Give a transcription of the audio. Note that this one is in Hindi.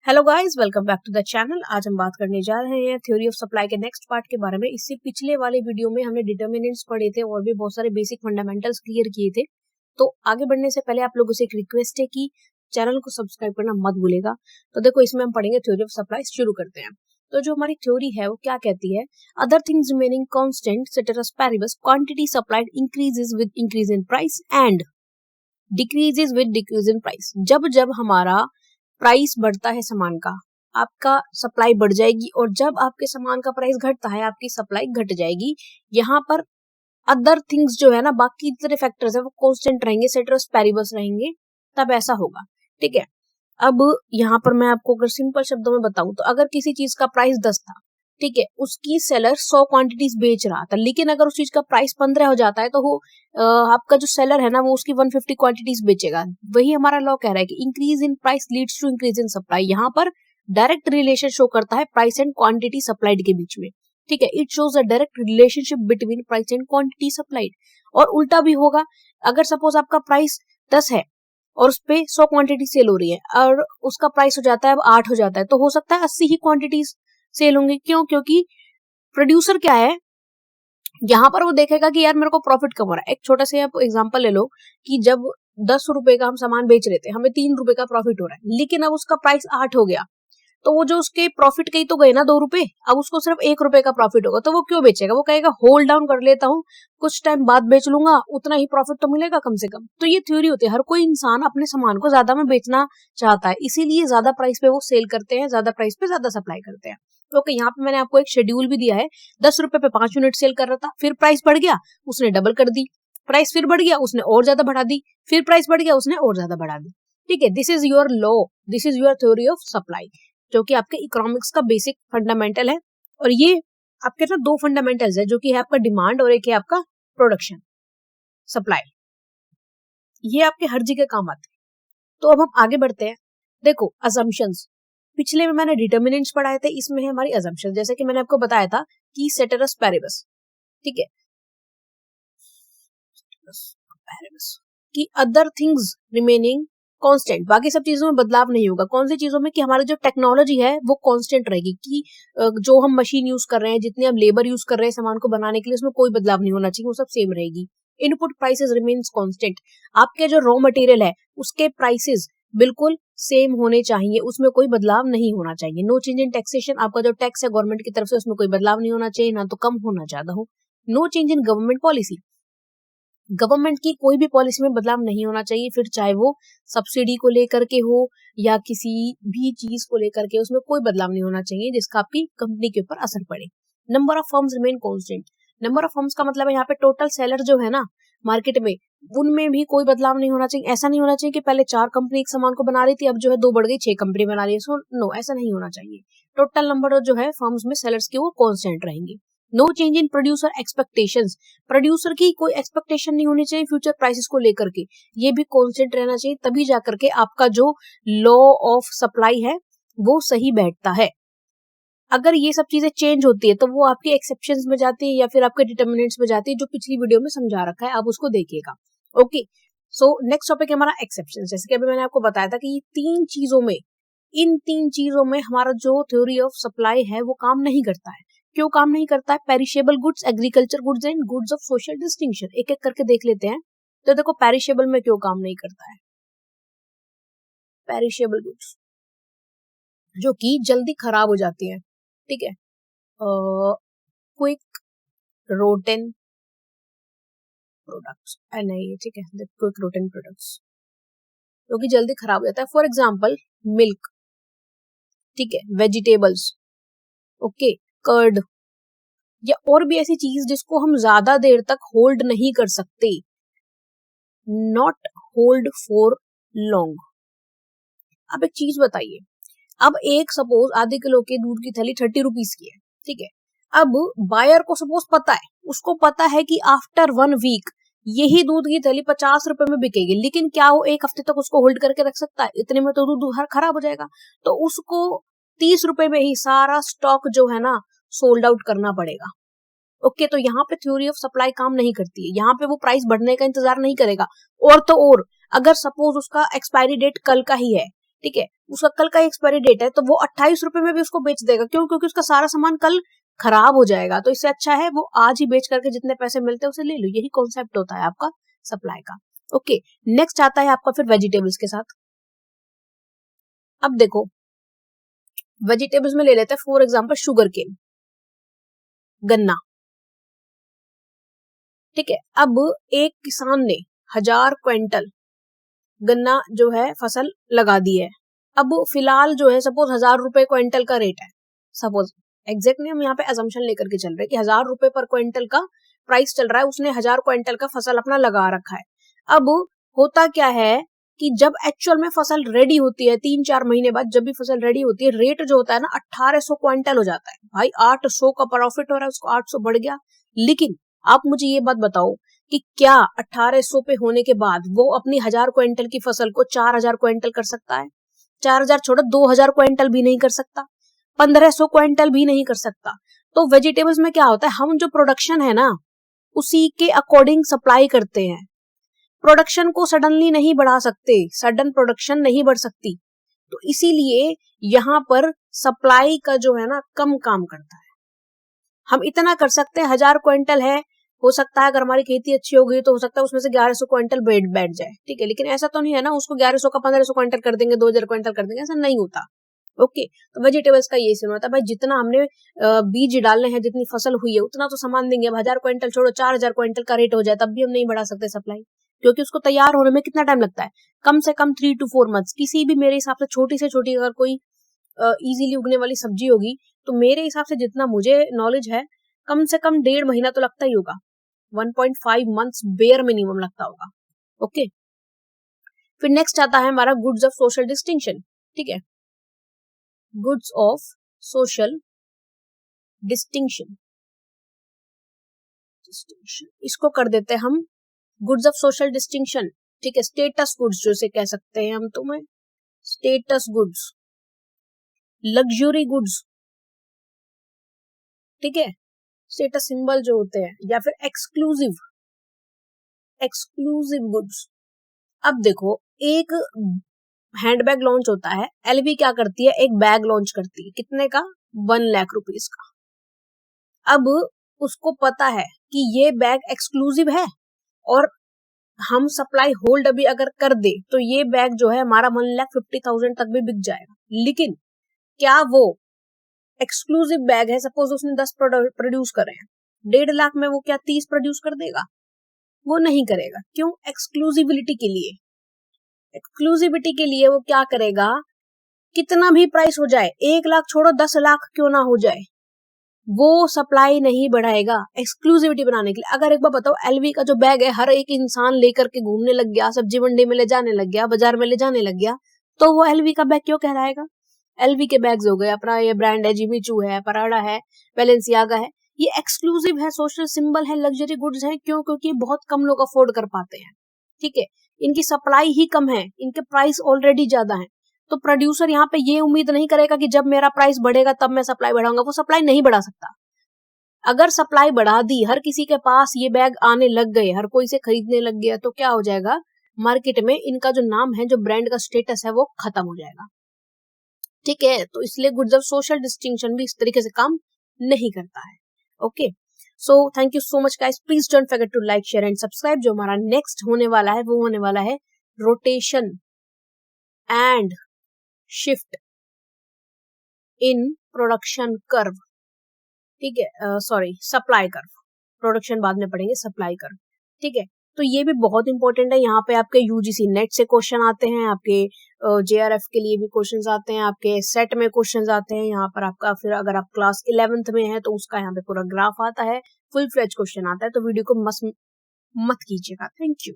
Hello guys, welcome back to the channel. आज हम बात करने जा रहे हैं थ्योरी ऑफ सप्लाई के नेक्स्ट पार्ट के बारे में। इससे पिछले वाले वीडियो में हमने डिटर्मिनेंट्स पढ़े थे और भी बहुत सारे बेसिक फंडामेंटल्स क्लियर किए थे। तो आगे बढ़ने से पहले आप लोगों से एक रिक्वेस्ट है कि चैनल को सब्सक्राइब करना मत भूलेगा। तो देखो, इसमें हम पढ़ेंगे थ्योरी ऑफ सप्लाई। शुरू करते हैं। तो जो हमारी थ्योरी है वो क्या कहती है, other things remaining constant ceteris paribus quantity supplied increases with increase in price and decreases with decrease in price. जब जब हमारा प्राइस बढ़ता है सामान का, आपका सप्लाई बढ़ जाएगी, और जब आपके सामान का प्राइस घटता है, आपकी सप्लाई घट जाएगी। यहाँ पर अदर थिंग्स जो है ना, बाकी जितने फैक्टर्स है वो कांस्टेंट रहेंगे, ceteris paribus रहेंगे, तब ऐसा होगा। ठीक है। अब यहाँ पर मैं आपको अगर सिंपल शब्दों में बताऊं तो अगर किसी चीज का प्राइस 10 था, ठीक है, उसकी सेलर 100 क्वांटिटीज बेच रहा था, लेकिन अगर उस चीज का प्राइस 15 हो जाता है तो वो आपका जो सेलर है ना, वो उसकी 150 क्वांटिटीज बेचेगा। वही हमारा लॉ कह रहा है कि increase in price leads to increase in supply. यहाँ पर डायरेक्ट रिलेशन शो करता है प्राइस एंड क्वांटिटी सप्लाइड के बीच में। ठीक है, it shows a direct relationship between price and quantity supplied. और उल्टा भी होगा, अगर सपोज आपका प्राइस 10 है और उस पे 100 क्वांटिटी सेल हो रही है और उसका प्राइस हो जाता है अब 8 हो जाता है, तो हो सकता है 80 ही क्वांटिटीज सेल होंगे। क्यों? क्योंकि प्रोड्यूसर क्या है, यहाँ पर वो देखेगा कि यार मेरे को प्रॉफिट कम हो रहा है। एक छोटा सा आप एग्जांपल ले लो कि जब 10 रुपए का हम सामान बेच रहे थे, हमें 3 रुपए का प्रॉफिट हो रहा है, लेकिन अब उसका प्राइस 8 हो गया, तो वो जो उसके प्रॉफिट के ही तो गए ना 2 रुपए, अब उसको सिर्फ 1 रुपए का प्रॉफिट होगा। तो वो क्यों बेचेगा? वो कहेगा होल्ड डाउन कर लेता हूँ, कुछ टाइम बाद बेच लूंगा, उतना ही प्रॉफिट तो मिलेगा कम से कम। तो ये थ्योरी होती है, हर कोई इंसान अपने सामान को ज्यादा में बेचना चाहता है, इसीलिए ज्यादा प्राइस पे वो सेल करते हैं, ज्यादा प्राइस पे ज्यादा सप्लाई करते हैं। ओके, यहाँ पे मैंने आपको एक शेड्यूल भी दिया है। 10 रुपए पे 5 यूनिट सेल कर रहा था, फिर प्राइस बढ़ गया, उसने डबल कर दी, प्राइस फिर बढ़ गया, उसने और ज्यादा बढ़ा दी, फिर प्राइस बढ़ गया, उसने और ज्यादा बढ़ा दी। ठीक है, this is your law, this is your theory of supply, जो कि आपके इकोनॉमिक्स का बेसिक फंडामेंटल है। और ये आपके ना 2 फंडामेंटल्स है, जो कि है आपका डिमांड और एक है आपका प्रोडक्शन सप्लाई। ये आपके हर जगह काम आते हैं। तो अब हम आगे बढ़ते हैं। देखो, असम्पशंस, पिछले में मैंने डिटर्मिनेंट्स पढ़ाए थे, इसमें है हमारी असम्पशन। जैसे कि मैंने आपको बताया था कि ceteris paribus, ठीक है, कि अदर थिंग्स रिमेनिंग कांस्टेंट, बाकी सब चीजों में बदलाव नहीं होगा। कौन सी चीजों में? कि हमारी जो टेक्नोलॉजी है वो कांस्टेंट रहेगी, कि जो हम मशीन यूज कर रहे हैं, जितने हम लेबर यूज कर रहे हैं सामान को बनाने के लिए, उसमें कोई बदलाव नहीं होना चाहिए, वो सब सेम रहेगी। इनपुट प्राइसेस रिमेन्स कांस्टेंट, आपके जो रॉ मटेरियल है उसके प्राइसेस बिल्कुल सेम होने चाहिए, उसमें कोई बदलाव नहीं होना चाहिए। नो चेंज इन टैक्सेशन, आपका जो टैक्स है गवर्नमेंट की तरफ से, उसमें कोई बदलाव नहीं होना चाहिए, ना तो कम होना ज्यादा हो। No change in government policy, government की कोई भी पॉलिसी में बदलाव नहीं होना चाहिए, फिर चाहे वो सब्सिडी को लेकर के हो या किसी भी चीज को लेकर के, उसमें कोई बदलाव नहीं होना चाहिए जिसका आपकी कंपनी के ऊपर असर पड़े। Number of firms remain constant, number of firms का मतलब है यहाँ पे टोटल सेलर जो है ना मार्केट में, उनमें भी कोई बदलाव नहीं होना चाहिए। ऐसा नहीं होना चाहिए कि पहले 4 कंपनी एक सामान को बना रही थी, अब जो है 2 बढ़ गई, 6 कंपनी बना रही है। सो नो, ऐसा नहीं होना चाहिए। टोटल नंबर जो है फर्म्स में सेलर्स के वो कांस्टेंट रहेंगे। No change in producer expectations, producer की कोई एक्सपेक्टेशन नहीं होनी चाहिए फ्यूचर प्राइसेस को लेकर के, ये भी कांस्टेंट रहना चाहिए, तभी जाकर के आपका जो लॉ ऑफ सप्लाई है वो सही बैठता है। अगर ये सब चीजें चेंज होती है तो वो आपके एक्सेप्शंस में जाती है या फिर आपके डिटर्मिनेंट्स में जाती है, जो पिछली वीडियो में समझा रखा है, आप उसको देखिएगा। ओके, सो नेक्स्ट टॉपिक है हमारा एक्सेप्शंस। जैसे कि अभी मैंने आपको बताया था कि ये 3 चीजों में, इन 3 चीजों में हमारा जो थ्योरी ऑफ सप्लाई है वो काम नहीं करता है। क्यों काम नहीं करता है? Perishable goods, agriculture goods and goods of social distinction, एक एक करके देख लेते हैं। तो देखो, पेरिशेबल में क्यों काम नहीं करता है? पेरिशेबल गुड्स जो कि जल्दी खराब हो जाती है, ठीक है, क्विक रोटेन प्रोडक्ट्स, नहीं ठीक है, क्विक रोटेन प्रोडक्ट्स जो कि जल्दी खराब हो जाता है। फॉर एग्जाम्पल मिल्क, ठीक है, वेजिटेबल्स, ओके, कर्ड, या और भी ऐसी चीज जिसको हम ज्यादा देर तक होल्ड नहीं कर सकते, नॉट होल्ड फॉर लॉन्ग। अब एक चीज बताइए, अब एक सपोज आधे किलो के दूध की थैली 30 रुपीज की है, ठीक है, अब बायर को सपोज पता है, उसको पता है कि आफ्टर 1 वीक यही दूध की थैली 50 रुपए में बिकेगी, लेकिन क्या वो 1 हफ्ते तक उसको होल्ड करके रख सकता है? इतने में तो दूध हर खराब हो जाएगा। तो उसको 30 रुपए में ही सारा स्टॉक जो है ना सोल्ड आउट करना पड़ेगा। ओके, तो यहाँ पे थ्योरी ऑफ सप्लाई काम नहीं करती है, यहाँ पे वो प्राइस बढ़ने का इंतजार नहीं करेगा। और तो और, अगर सपोज उसका एक्सपायरी डेट कल का ही है, ठीक है, उसका कल का एक्सपायरी डेट है, तो वो 28 रुपए में भी उसको बेच देगा। क्यों? क्योंकि उसका सारा सामान कल खराब हो जाएगा। तो इससे अच्छा है वो आज ही बेच करके जितने पैसे मिलते हैं उसे ले लो। यही कॉन्सेप्ट होता है आपका सप्लाई का। ओके, नेक्स्ट आता है आपका फिर वेजिटेबल्स के साथ। अब देखो वेजिटेबल्स में ले लेते हैं फॉर एग्जांपल शुगर केन, गन्ना। ठीक है, अब एक किसान ने 1000 क्विंटल गन्ना जो है फसल लगा दी है। अब फिलहाल जो है सपोज 1000 रुपए क्विंटल का रेट है, सपोज एग्जैक्ट नहीं, हम यहाँ पे अजम्पशन लेकर के चल रहे हैं कि 1000 रुपए पर क्विंटल का प्राइस चल रहा है, उसने 1000 क्विंटल का फसल अपना लगा रखा है। अब होता क्या है कि जब एक्चुअल में फसल रेडी होती है 3-4 महीने बाद, जब भी फसल रेडी होती है, रेट जो होता है ना 1800 क्विंटल हो जाता है। भाई 800 का प्रॉफिट हो रहा है, उसको 800 बढ़ गया। लेकिन आप मुझे ये बात बताओ कि क्या 1800 पे होने के बाद वो अपनी 1000 क्विंटल की फसल को 4000 क्विंटल कर सकता है? 4000 छोड़ो, 2000 क्विंटल भी नहीं कर सकता, 1500 क्विंटल भी नहीं कर सकता। तो वेजिटेबल्स में क्या होता है, हम जो प्रोडक्शन है ना उसी के अकॉर्डिंग सप्लाई करते हैं। प्रोडक्शन को सडनली नहीं बढ़ा सकते, सडन प्रोडक्शन नहीं बढ़ सकती। तो इसीलिए यहाँ पर सप्लाई का जो है ना कम काम करता है। हम इतना कर सकते हैं, 1000 क्विंटल है, हो सकता है अगर हमारी खेती अच्छी हो गई तो हो सकता है उसमें से 1100 क्विंटल बैठ जाए। ठीक है, लेकिन ऐसा तो नहीं है ना उसको 1100 का 1500 क्विंटल कर देंगे, 2000 क्विंटल कर देंगे, ऐसा नहीं होता। ओके, तो वेजिटेबल्स का ये सीन होता है, भाई जितना हमने बीज डालने हैं, जितनी फसल हुई है उतना तो सामान देंगे। अब 1000 क्विंटल छोड़ो, 4000 क्विंटल का रेट हो जाए तब भी हम नहीं बढ़ा सकते सप्लाई, क्योंकि उसको तैयार होने में कितना टाइम लगता है, कम से कम 3 to 4 मंथ्स। किसी भी मेरे हिसाब से छोटी से छोटी अगर कोई इजीली उगने वाली सब्जी होगी तो मेरे हिसाब से जितना मुझे नॉलेज है कम से कम 1.5 महीना तो लगता ही होगा, 1.5 मंथ्स बेयर मिनिमम लगता होगा। ओके, फिर नेक्स्ट आता है हमारा गुड्स ऑफ सोशल डिस्टिंक्शन। ठीक है, गुड्स ऑफ सोशल डिस्टिंक्शन, इसको कर देते हैं हम गुड्स ऑफ सोशल डिस्टिंक्शन। ठीक है, स्टेटस गुड्स जैसे कह सकते हैं हम तुम्हें, स्टेटस गुड्स, लग्जरी गुड्स। ठीक है, स्टेटस सिंबल जो होते हैं, या फिर एक्सक्लूसिव गुड्स। अब देखो एक हैंडबैग लॉन्च होता है, एलवी क्या करती है, एक बैग लॉन्च करती है, कितने का, 1 लाख रुपीस का। अब उसको पता है कि ये बैग एक्सक्लूसिव है और हम सप्लाई होल्ड अभी अगर कर दे तो ये बैग जो है हमारा 1,50,000 तक भी बिक जाएगा। लेकिन क्या वो एक्सक्लूसिव बैग है, सपोज उसने 10 प्रोड्यूस करे हैं, 1.5 लाख में वो क्या 30 प्रोड्यूस कर देगा? वो नहीं करेगा। क्यों? एक्सक्लूसिविटी के लिए। एक्सक्लूसिविटी के लिए वो क्या करेगा, कितना भी प्राइस हो जाए, 1 लाख छोड़ो 10 लाख क्यों ना हो जाए, वो सप्लाई नहीं बढ़ाएगा एक्सक्लूसिविटी बनाने के लिए। अगर एक बार बताओ, एलवी का जो बैग है हर एक इंसान लेकर के घूमने लग गया, सब्जी मंडी में ले जाने लग गया, बाजार में ले जाने लग गया, तो वो एलवी का बैग क्यों कहलाएगा? एलवी के बैग्स हो गए, अपना ये ब्रांड है, जिमी चू है, पराडा है, बैलेंसियागा है, ये एक्सक्लूसिव है, सोशल सिंबल है, लग्जरी गुड्स है। क्यों? क्योंकि बहुत कम लोग अफोर्ड कर पाते हैं। ठीक है, इनकी सप्लाई ही कम है, इनके प्राइस ऑलरेडी ज्यादा है। तो प्रोड्यूसर यहाँ पे ये उम्मीद नहीं करेगा कि जब मेरा प्राइस बढ़ेगा तब मैं सप्लाई बढ़ाऊंगा, वो सप्लाई नहीं बढ़ा सकता। अगर सप्लाई बढ़ा दी, हर किसी के पास ये बैग आने लग गए, हर कोई से खरीदने लग गया, तो क्या हो जाएगा, मार्केट में इनका जो नाम है, जो ब्रांड का स्टेटस है, वो खत्म हो जाएगा। ठीक है, तो इसलिए गुड्स ऑफ सोशल डिस्टिंक्शन भी इस तरीके से काम नहीं करता है। Okay, so thank you so much guys, please don't forget to like, share and subscribe. जो हमारा नेक्स्ट होने वाला है वो होने वाला है rotation and shift in production curve. ठीक है, सॉरी, सप्लाई कर्व, प्रोडक्शन बाद में पढ़ेंगे, सप्लाई कर्व। ठीक है, तो ये भी बहुत इंपॉर्टेंट है। यहाँ पे आपके यूजीसी नेट से क्वेश्चन आते हैं, आपके जेआरएफ के लिए भी क्वेश्चंस आते हैं, आपके सेट में क्वेश्चंस आते हैं। यहाँ पर आपका फिर अगर आप क्लास 11th में है तो उसका यहाँ पे पूरा ग्राफ आता है, फुल फ्लेज क्वेश्चन आता है। तो वीडियो को मत कीजिएगा। Thank you.